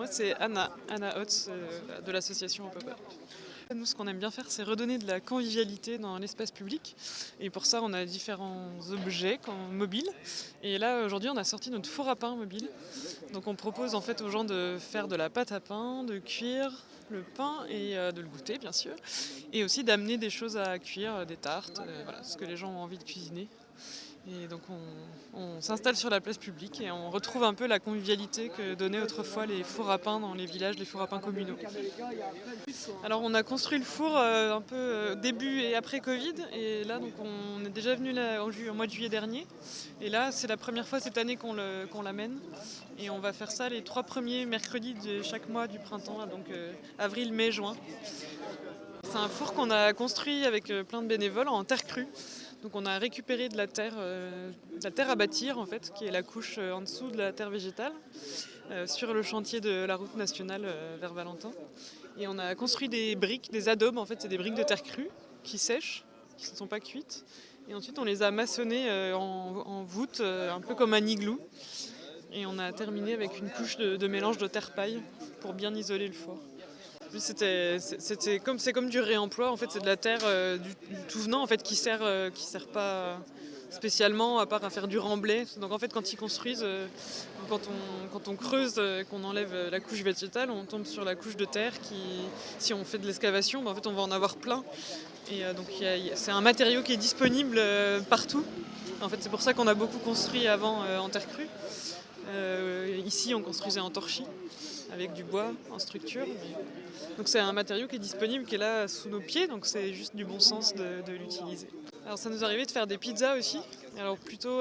Moi, c'est Anna Hotz de l'association Hop Hop Hop. Nous, ce qu'on aime bien faire, c'est redonner de la convivialité dans l'espace public. Et pour ça, on a différents objets mobiles. Et là, aujourd'hui, on a sorti notre four à pain mobile. Donc, on propose en fait aux gens de faire de la pâte à pain, de cuire le pain et de le goûter, bien sûr. Et aussi d'amener des choses à cuire, des tartes, voilà, ce que les gens ont envie de cuisiner. Et donc on s'installe sur la place publique et on retrouve un peu la convivialité que donnaient autrefois les fours à pain dans les villages, les fours à pain communaux. Alors on a construit le four un peu début et après Covid, et là donc on est déjà venu là, au mois de juillet dernier, et là c'est la première fois cette année qu'on l'amène, et on va faire ça les 3 premiers mercredis de chaque mois du printemps, donc avril, mai, juin. C'est un four qu'on a construit avec plein de bénévoles en terre crue. Donc on a récupéré de la terre à bâtir en fait, qui est la couche en dessous de la terre végétale, sur le chantier de la route nationale vers Valentin. Et on a construit des briques, des adobes, en fait c'est des briques de terre crue qui sèchent, qui ne sont pas cuites. Et ensuite on les a maçonnées en voûte, un peu comme un igloo. Et on a terminé avec une couche de mélange de terre-paille pour bien isoler le four. C'est comme du réemploi, en fait c'est de la terre du tout venant en fait qui sert pas spécialement à part à faire du remblai. Donc en fait quand ils construisent, quand on creuse, qu'on enlève la couche végétale, on tombe sur la couche de terre qui, si on fait de l'excavation, en fait on va en avoir plein. Et donc c'est un matériau qui est disponible partout. En fait c'est pour ça qu'on a beaucoup construit avant en terre crue. Ici on construisait en torchis avec du bois en structure. Donc c'est un matériau qui est disponible, qui est là sous nos pieds, donc c'est juste du bon sens de l'utiliser. Alors ça nous arrivait de faire des pizzas aussi, alors plutôt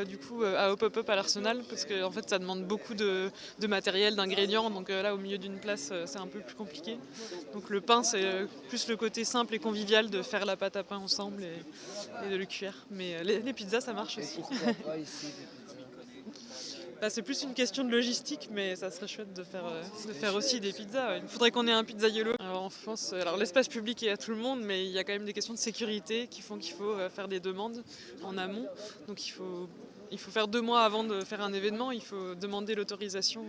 du coup à Hop Hop Hop à l'Arsenal, parce que en fait ça demande beaucoup de matériel, d'ingrédients, donc là au milieu d'une place c'est un peu plus compliqué. Donc le pain c'est plus le côté simple et convivial de faire la pâte à pain ensemble et de le cuire. Mais les pizzas ça marche aussi. Là, c'est plus une question de logistique, mais ça serait chouette de faire aussi des pizzas. Il faudrait qu'on ait un pizzaiolo. Alors en France, l'espace public est à tout le monde, mais il y a quand même des questions de sécurité qui font qu'il faut faire des demandes en amont. Donc il faut faire 2 mois avant de faire un événement, il faut demander l'autorisation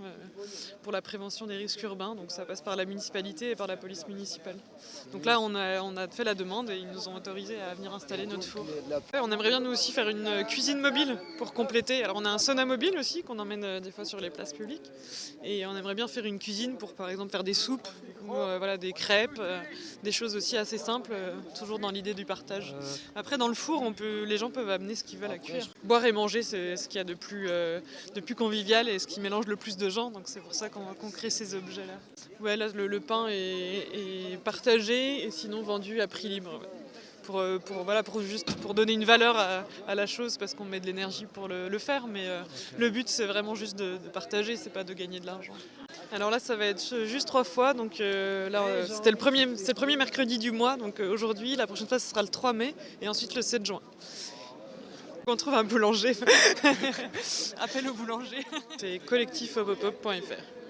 pour la prévention des risques urbains. Donc ça passe par la municipalité et par la police municipale. Donc là, on a fait la demande et ils nous ont autorisé à venir installer notre four. On aimerait bien nous aussi faire une cuisine mobile pour compléter. Alors on a un sauna mobile aussi qu'on emmène des fois sur les places publiques. Et on aimerait bien faire une cuisine pour par exemple faire des soupes, ou voilà, des crêpes, des choses aussi assez simples, toujours dans l'idée du partage. Après dans le four, les gens peuvent amener ce qu'ils veulent à cuire. Boire et manger, c'est ce qu'il y a de plus convivial et ce qui mélange le plus de gens, donc c'est pour ça qu'on crée ces objets-là. Ouais, là le pain est partagé et sinon vendu à prix libre. Ouais. Pour donner une valeur à la chose, parce qu'on met de l'énergie pour le faire, mais le but c'est vraiment juste de partager, c'est pas de gagner de l'argent. Alors là ça va être juste 3 fois, donc c'est le premier mercredi du mois, donc aujourd'hui, la prochaine fois ce sera le 3 mai et ensuite le 7 juin. On trouve un boulanger, appel au boulanger. C'est collectifhopopop.fr.